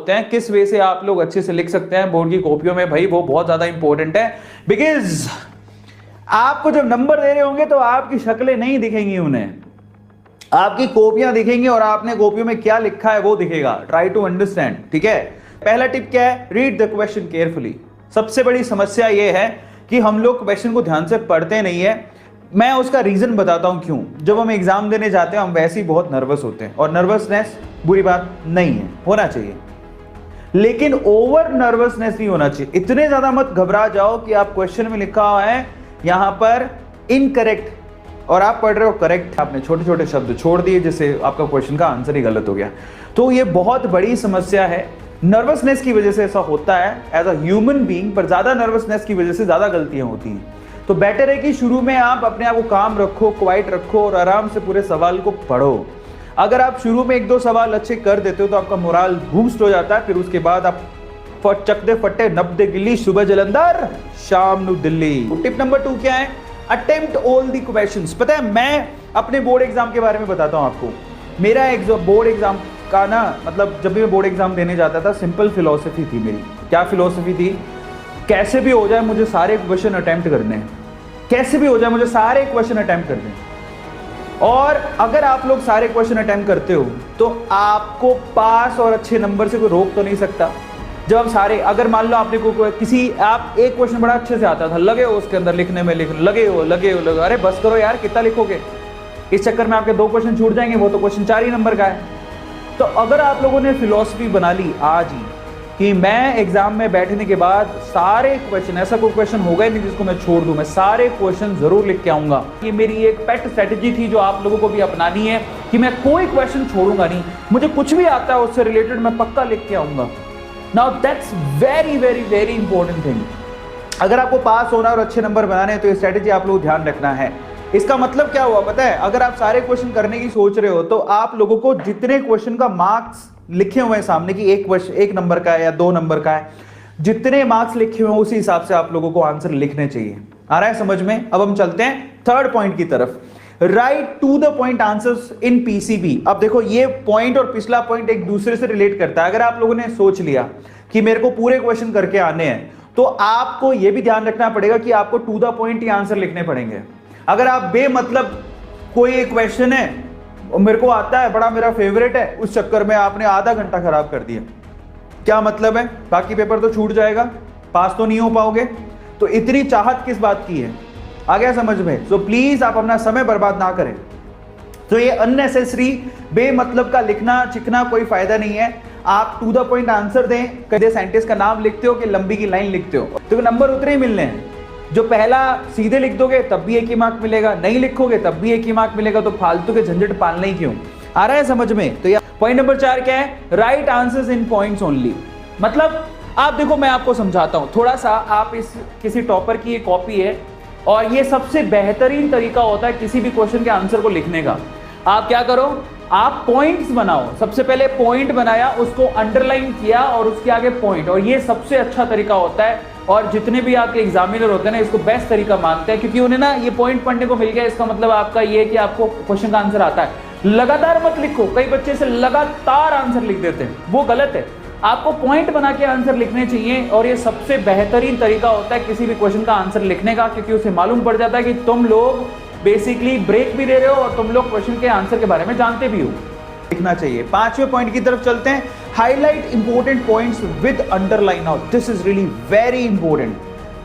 होते हैं, किस वे से आप लोग अच्छे से लिख सकते हैं बोर्ड की कॉपियों में, भाई वो बहुत ज्यादा इंपॉर्टेंट है। बिकॉज आपको जब नंबर दे रहे होंगे तो आपकी शक्लें नहीं दिखेंगी, उन्हें आपकी कॉपियां दिखेंगी और आपने कॉपियों में क्या लिखा है वो दिखेगा। ट्राई टू अंडरस्टैंड, ठीक है। पहला टिप क्या है, रीड द क्वेश्चन केयरफुली। सबसे बड़ी समस्या ये है कि हम लोग क्वेश्चन को ध्यान से पढ़ते नहीं है। मैं उसका रीजन बताता हूं क्यों। जब हम एग्जाम देने जाते हैं हम वैसे ही बहुत नर्वस होते हैं, और नर्वसनेस बुरी बात नहीं है, होना चाहिए, लेकिन ओवर नर्वसनेस नहीं होना चाहिए। इतने ज्यादा मत घबरा जाओ कि आप क्वेश्चन में लिखा हुआ है यहां पर इनकरेक्ट और आप पढ़ रहे हो करेक्ट, आपने छोटे छोटे शब्द छोड़ दिए जिससे आपका क्वेश्चन का आंसर ही गलत हो गया। तो ये बहुत बड़ी समस्या है। नर्वसनेस की वजह से ऐसा होता है एज अ ह्यूमन बीइंग, पर ज्यादा नर्वसनेस की वजह से ज्यादा गलतियां होती हैं। तो बेटर है कि शुरू में आप अपने आप को काम रखो, क्वाइट रखो और आराम से पूरे सवाल को पढ़ो। अगर आप शुरू में एक दो सवाल अच्छे कर देते हो तो आपका मोराल बूस्ट हो जाता है, फिर उसके बाद आप चकदे फट्टे नब्दे गिल्ली, सुबह जलंधर शाम नु दिल्ली। टिप नंबर 2 क्या है, अटेम्प्ट ऑल द क्वेश्चंस। पता है मैं अपने बोर्ड एग्जाम के बारे में बताता हूं आपको। मेरा बोर्ड एग्जाम का ना, मतलब जब भी मैं बोर्ड एग्जाम देने जाता था, सिंपल फिलॉसफी थी मेरी। क्या फिलॉसफी थी, कैसे भी हो जाए मुझे सारे क्वेश्चन अटेम्प्ट करने हैं, कैसे भी हो जाए मुझे सारे क्वेश्चन अटेम्प्ट करने हैं। और अगर आप लोग सारे क्वेश्चन अटेम्प्ट करते हो तो आपको पास और अच्छे नंबर से कोई रोक तो नहीं सकता। जब आप सारे, अगर मान लो आपने किसी, आप एक क्वेश्चन बड़ा अच्छे से आता था, लगे हो उसके अंदर लिखने में, लगे हो, अरे बस करो यार, कितना लिखोगे, इस चक्कर में आपके 2 क्वेश्चन छूट जाएंगे, वो तो क्वेश्चन 4 ही नंबर का है। तो अगर आप लोगों ने फिलॉसफी बना ली आज ही कि मैं एग्जाम में बैठने के बाद सारे क्वेश्चन, ऐसा कोई क्वेश्चन होगा ही नहीं जिसको मैं छोड़ दूं, मैं सारे क्वेश्चन जरूर लिख के आऊंगा। ये मेरी एक पेट स्ट्रेटजी थी जो आप लोगों को भी अपनानी है कि मैं कोई क्वेश्चन छोड़ूंगा नहीं, मुझे कुछ भी आता है उससे रिलेटेड मैं पक्का लिख के आऊंगा। Now that's very very very important thing. अगर आपको पास होना और अच्छे नंबर बनाने हैं तो ये स्ट्रेटजी आप लोग ध्यान रखना है। इसका मतलब क्या हुआ पता है, अगर आप सारे क्वेश्चन करने की सोच रहे हो तो आप लोगों को जितने क्वेश्चन का मार्क्स लिखे हुए हैं सामने की, एक क्वेश्चन 1 नंबर का है या 2 नंबर का है, जितने मार्क्स लिखे हुए हैं उसी हिसाब से आप लोगों को आंसर लिखने चाहिए। आ रहा है समझ में? अब हम चलते हैं थर्ड पॉइंट की तरफ, write to the point answers in PCB. अब देखो ये पॉइंट और पिछला पॉइंट एक दूसरे से रिलेट करता है। अगर आप लोगों ने सोच लिया कि मेरे को पूरे क्वेश्चन करके आने हैं तो आपको यह भी ध्यान रखना पड़ेगा कि आपको टू द पॉइंट ही आंसर लिखने पड़ेंगे। अगर आप बेमतलब कोई एक क्वेश्चन है और मेरे को आता है, बड़ा मेरा फेवरेट है, उस चक्कर में आपने आधा घंटा खराब कर दिया, क्या मतलब है? बाकी पेपर तो छूट जाएगा, पास तो नहीं हो पाओगे। तो इतनी चाहत किस बात की है? आ गया समझ में? सो प्लीज आप अपना समय बर्बाद ना करें। तो ये अननेसेसरी बेमतलब का लिखना चिकना कोई फायदा नहीं है। आप टू द पॉइंट आंसर दें। कदे साइंटिस्ट का नाम लिखते हो कि लंबी की लाइन लिखते हो, तो नंबर उतने ही मिलने हैं। जो पहला सीधे लिख दोगे तब भी 1 ही मार्क मिलेगा, नहीं लिखोगे तब भी 1 ही मार्क मिलेगा, तो फालतू के झंझट पालना ही क्यों? आ रहा है समझ में? तो पॉइंट नंबर 4 क्या है, right answers in points only. मतलब आप देखो, मैं आपको समझाता हूं थोड़ा सा। आप इस किसी टॉपर की ये कॉपी है और ये सबसे बेहतरीन तरीका होता है किसी भी क्वेश्चन के आंसर को लिखने का। आप क्या करो, आप पॉइंट्स बनाओ। सबसे पहले पॉइंट बनाया, उसको अंडरलाइन किया और उसके आगे पॉइंट, और ये सबसे अच्छा तरीका होता है। और जितने भी आपके एग्जामिनर होते हैं ना, इसको बेस्ट तरीका मानते हैं, क्योंकि उन्हें ना ये पॉइंट पढ़ने को मिल गया। इसका मतलब आपका ये है कि आपको क्वेश्चन का आंसर आता है। लगातार मत लिखो, कई बच्चे से लगातार आंसर लिख देते हैं, वो गलत है। आपको पॉइंट बना के आंसर लिखने चाहिए, और ये सबसे बेहतरीन तरीका होता है किसी भी क्वेश्चन का आंसर लिखने का, क्योंकि उसे मालूम पड़ जाता है कि तुम लोग बेसिकली ब्रेक भी दे रहे हो और तुम लोग क्वेश्चन के आंसर के बारे में जानते भी हो। लिखना चाहिए। 5वें पॉइंट की तरफ चलते हैं, highlight important points with underline out. This is really very important.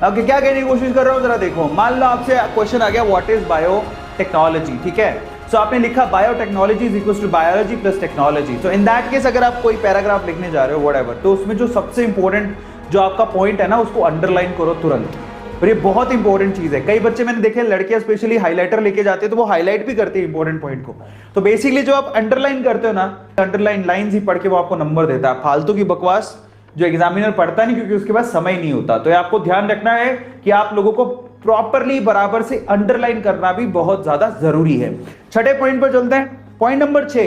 अब क्या कहने की कोशिश कर रहा हूं, जरा देखो। मान लो आपसे क्वेश्चन आ गया, व्हाट इज बायोटेक्नोलॉजी, ठीक है? सो आपने लिखा biotechnology is equals to biology plus technology. So in that case अगर आप कोई पैराग्राफ लिखने जा रहे हो व्हाटएवर, तो उसमें जो सबसे इंपॉर्टेंट जो आपका पॉइंट है ना, उसको अंडरलाइन करो तुरंत। और ये बहुत इंपॉर्टेंट चीज है। कई बच्चे मैंने देखे, लड़कियां स्पेशली हाइलाइटर लेके जाते हैं तो वो हाईलाइट भी करते हैं इंपॉर्टेंट पॉइंट को। तो बेसिकली जो आप अंडरलाइन करते हो ना, अंडरलाइन लाइंस ही पढ़ के वो आपको नंबर देता है। फालतू की बकवास जो एग्जामिनर पढ़ता नहीं, क्योंकि उसके पास समय नहीं होता। तो आपको ध्यान रखना है कि आप लोगों को प्रॉपरली बराबर से अंडरलाइन करना भी बहुत ज्यादा जरूरी है। 6ठे पॉइंट पर चलते हैं। Point number 6,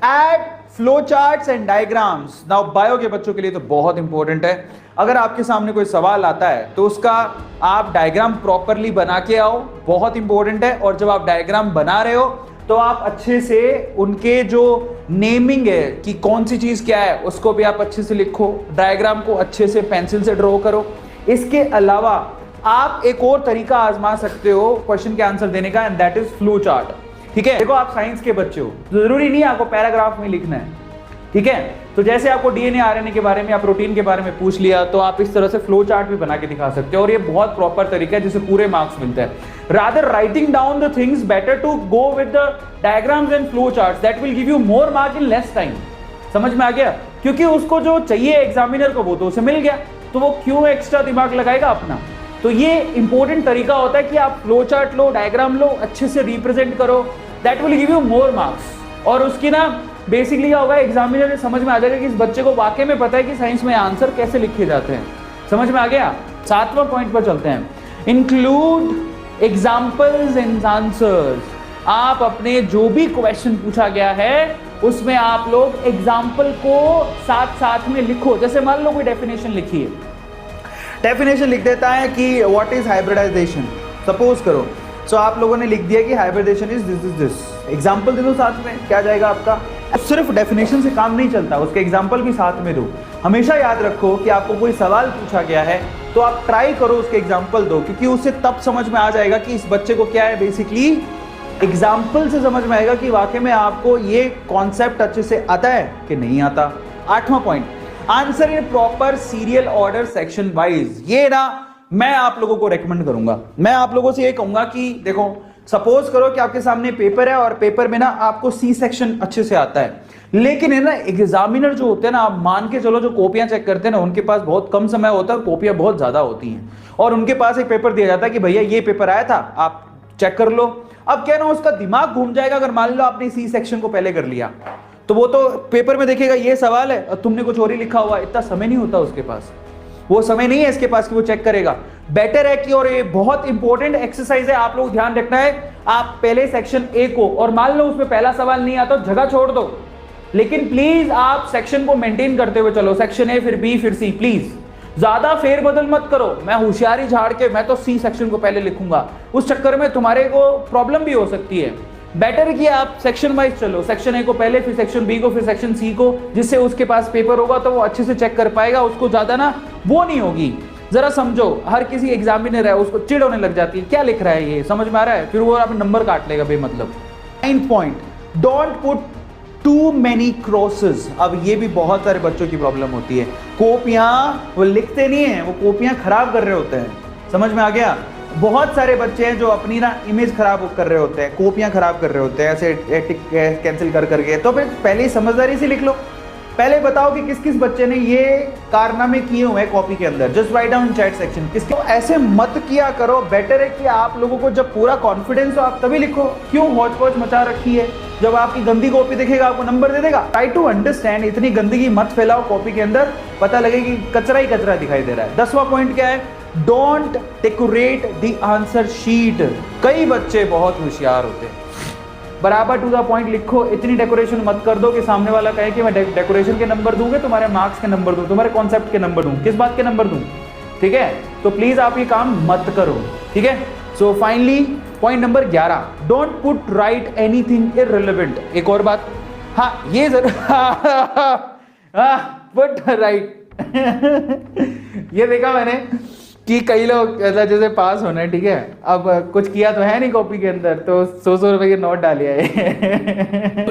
add flow charts and diagrams. Now bio के बच्चों के लिए तो बहुत इंपॉर्टेंट है। अगर आपके सामने कोई सवाल आता है तो उसका आप डायग्राम प्रॉपरली बना के आओ, बहुत इंपॉर्टेंट है। और जब आप डायग्राम बना रहे हो तो आप अच्छे से उनके जो नेमिंग है कि कौन सी चीज क्या है उसको भी आप अच्छे से लिखो, डायग्राम को अच्छे से पेंसिल से ड्रॉ करो। इसके अलावा आप एक और तरीका आजमा सकते हो क्वेश्चन के आंसर देने का, and that is flow chart. ठीक है, देखो आप साइंस के बच्चे हो, जरूरी नहीं है आपको पैराग्राफ में लिखना है। ठीक है, तो जैसे आपको डीएनए आरएनए के बारे में या प्रोटीन के बारे में पूछ लिया तो आप इस तरह से फ्लो चार्ट भी बना के दिखा सकते हो, और ये बहुत प्रॉपर तरीका है जिससे पूरे मार्क्स मिलते हैं। Rather writing down the things, better to go with the diagrams and flow charts, that will give you more mark in less time. समझ में आ गया? क्योंकि उसको जो चाहिए एग्जामिनर को वो तो उसे मिल गया, तो वो क्यों एक्स्ट्रा दिमाग लगाएगा अपना। तो ये इंपॉर्टेंट तरीका होता है कि आप फ्लो चार्ट लो, डायग्राम लो, अच्छे से रिप्रेजेंट करो, that will give you more marks. और उसकी ना बेसिकली क्या होगा, एग्जामिनर ने समझ में आ जाएगा कि इस बच्चे को वाकई में पता है कि साइंस में आंसर कैसे लिखे जाते हैं। समझ में आ गया? 7वां पॉइंट पर चलते हैं, इंक्लूड एग्जाम्पल्स एंड आंसर्स। आप अपने जो भी क्वेश्चन पूछा गया है उसमें आप लोग एग्जाम्पल को साथ साथ में लिखो। जैसे मान लो कोई डेफिनेशन लिखी है, डेफिनेशन लिख देता है कि व्हाट इज हाइब्रिडाइजेशन, सपोज करो। सो आप लोगों ने लिख दिया कि हाइब्रिडाइजेशन इज दिस, एग्जाम्पल दे दो साथ में, क्या जाएगा आपका? सिर्फ डेफिनेशन से काम नहीं चलता, उसके एग्जाम्पल भी साथ में दो। हमेशा याद रखो कि आपको कोई सवाल पूछा गया है तो आप ट्राई करो उसके एग्जाम्पल दो, क्योंकि उससे तब समझ में आ जाएगा कि इस बच्चे को क्या है, बेसिकली एग्जाम्पल से समझ में आएगा कि वाकई में आपको ये कॉन्सेप्ट अच्छे से आता है कि नहीं आता। 8वां point, answer in proper serial order section wise. ये ना मैं आप लोगों को रेकमेंड करूंगा, मैं आप लोगों से ये कहूंगा कि देखो सपोज करो कि आपके सामने पेपर है और पेपर में ना आपको सी सेक्शन अच्छे से आता है, लेकिन है ना एग्जामिनर जो होते हैं ना, आप मान के चलो जो कॉपियां चेक करते हैं ना, उनके पास बहुत कम समय होता है और कॉपियां बहुत ज्यादा होती हैं, और उनके पास एक पेपर दिया जाता है कि भैया ये पेपर आया था, आप चेक कर लो। अब क्या ना उसका दिमाग घूम जाएगा, अगर मान लो आपने सी सेक्शन को पहले कर लिया तो वो तो पेपर में देखेगा ये सवाल है और तुमने कुछ और ही लिखा हुआ, इतना समय नहीं होता उसके पास, वो समय नहीं है इसके पास कि वो चेक करेगा। बेटर है कि, और ये बहुत इंपॉर्टेंट एक्सरसाइज है, आप लोग ध्यान रखना है, आप पहले सेक्शन ए को, और मान लो उसमें पहला सवाल नहीं आता तो जगह छोड़ दो, लेकिन प्लीज आप सेक्शन को मेंटेन करते हुए चलो, सेक्शन ए फिर बी फिर सी, प्लीज ज्यादा फेरबदल मत करो। मैं होशियारी झाड़ के मैं तो सी सेक्शन को पहले लिखूंगा, उस चक्कर में तुम्हारे को प्रॉब्लम भी हो सकती है। बेटर है कि आप सेक्शन वाइज चलो, सेक्शन ए को पहले, फिर सेक्शन बी को, फिर सेक्शन सी को, जिससे उसके पास पेपर होगा तो वो अच्छे से चेक कर पाएगा, उसको ज्यादा ना वो नहीं होगी। जरा समझो, हर किसी एग्जामिनर है उसको चिढ़ होने लग जाती है, क्या लिख रहा है ये, समझ में आ रहा है, फिर वो आप नंबर काट लेगा बेमतलब। 9th point, don't put too many crosses. अब ये भी बहुत सारे बच्चों की प्रॉब्लम होती है, कॉपियां वो लिखते नहीं है, वो कॉपियां खराब कर रहे होते हैं। समझ में आ गया? बहुत सारे बच्चे हैं जो अपनी ना इमेज खराब कर रहे होते हैं, कॉपियां खराब कर रहे होते हैं ऐसे टिक कैंसिल कर करके। तो फिर पहले ही समझदारी से लिख लो, पहले बताओ कि किस किस बच्चे ने ये कारनामे किए हुए हैं कॉपी के अंदर, just write down in chat section. किसके ऐसे मत किया करो, बेटर है कि आप लोगों को जब पूरा कॉन्फिडेंस हो आप तभी लिखो। क्यों हौच पौच मचा रखी है, जब आपकी गंदी कॉपी देखेगा आपको नंबर दे देगा। ट्राई टू अंडरस्टैंड, इतनी गंदगी मत फैलाओ कॉपी के अंदर, पता लगे कि कचरा ही कचरा दिखाई दे रहा है। 10वां पॉइंट क्या है, don't decorate the answer sheet. कई बच्चे बहुत होशियार होते हैं, बराबर टू द पॉइंट लिखो, इतनी डेकोरेशन मत कर दो कि सामने वाला कहे कि मैं डेकोरेशन के नंबर दूंगा, तुम्हारे मार्क्स के नंबर दूं, तुम्हारे कॉन्सेप्ट के नंबर दूं, किस बात के नंबर दूं। ठीक है, तो प्लीज आप ये काम मत करो। ठीक है, so finally point number 11, don't put right anything irrelevant. एक और बात, हाँ ये जरूर पुट राइट ये देखा मैंने कि कई लोग ऐसा जैसे पास होना है, ठीक है, अब कुछ किया तो है नहीं कॉपी के अंदर, तो 100 रुपए के नोट डाले है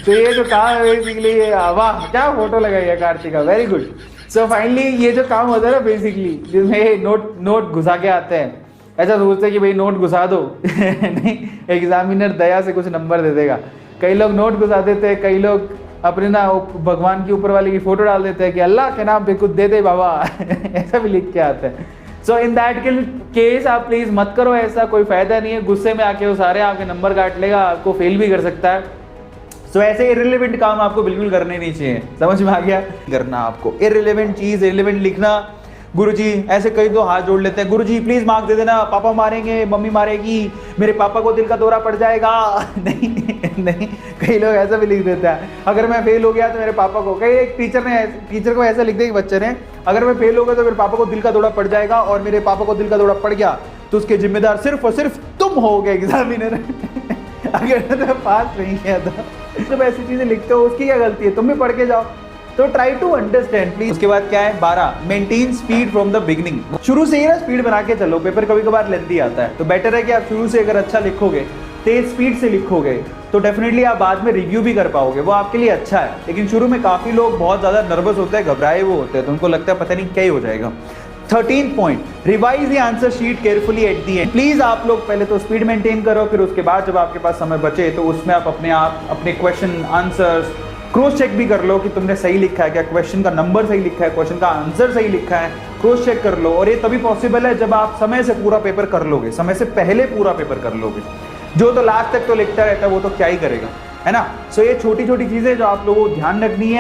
तो ये जो काम है बेसिकली, वाह क्या फोटो लगाई है Kartika, very good. So finally ये जो काम होता है ना बेसिकली, जिसमें नोट घुसा के आते हैं, ऐसा सोचते हैं कि भाई नोट घुसा दो नहीं, एग्जामिनर दया से कुछ नंबर दे देगा। कई लोग नोट घुसा देते हैं, कई लोग अपने ना भगवान की ऊपर वाले की फोटो डाल देते हैं कि अल्लाह के नाम पे कुछ दे दे बाबा ऐसा भी लिख के आता है। सो इन दैट केस आप प्लीज मत करो ऐसा, कोई फायदा नहीं है, गुस्से में आके वो सारे आपके नंबर काट लेगा, आपको फेल भी कर सकता है। सो ऐसे इररिलेवेंट काम आपको बिल्कुल करने नहीं चाहिए, समझ में आ गया? करना आपको इररिलेवेंट चीज, इररिलेवेंट लिखना। गुरुजी ऐसे कई तो हाथ जोड़ लेते हैं, गुरुजी प्लीज मार्क दे देना, पापा मारेंगे, मम्मी मारेगी, मेरे पापा को दिल का दौरा पड़ जाएगा नहीं नहीं, कई लोग ऐसा भी लिख देते हैं, अगर मैं फेल हो गया तो मेरे पापा को, कई एक टीचर को ऐसा लिख दिया बच्चे ने, अगर मैं फेल हो गया तो मेरे पापा को दिल का दौरा पड़ जाएगा, और मेरे पापा को दिल का दौरा पड़ गया तो उसके जिम्मेदार सिर्फ और सिर्फ तुम होगे एग्जामिनर अगर तुमने पास नहीं किया था, जब ऐसी चीजें लिखते हो उसकी क्या गलती है, तुम भी पढ़ के जाओ। तो ट्राई टू अंडरस्टैंड प्लीज। उसके बाद क्या है 12, maintain speed from the beginning. शुरू से ही ना स्पीड बना के चलो, पेपर कभी कभार लेंथी आता है, तो बेटर है कि आप शुरू से अगर अच्छा लिखोगे, तेज स्पीड से लिखोगे, तो डेफिनेटली आप बाद में रिव्यू भी कर पाओगे, वो आपके लिए अच्छा है। लेकिन शुरू में काफी लोग बहुत ज्यादा नर्वस होते हैं, घबराए हुए होते हैं, तो उनको लगता है पता नहीं क्या ही हो जाएगा। 13 point, revise the answer sheet carefully at the and. Please आप लोग पहले तो स्पीड मेंटेन करो, फिर उसके बाद जब आपके पास समय बचे तो उसमें आप अपने क्वेश्चन आंसर्स क्रॉस चेक भी कर लो कि तुमने सही लिखा है क्या, क्वेश्चन का नंबर सही लिखा है, क्वेश्चन का आंसर सही लिखा है, क्रॉस चेक कर लो। और ये तभी पॉसिबल है जब आप समय से पूरा पेपर कर लोगे, समय से पहले पूरा पेपर कर लोगे। जो तो लास्ट तक तो लिखता रहता है वो तो क्या ही करेगा, है ना। सो ये छोटी छोटी चीजें जो आप लोगों को ध्यान रखनी है।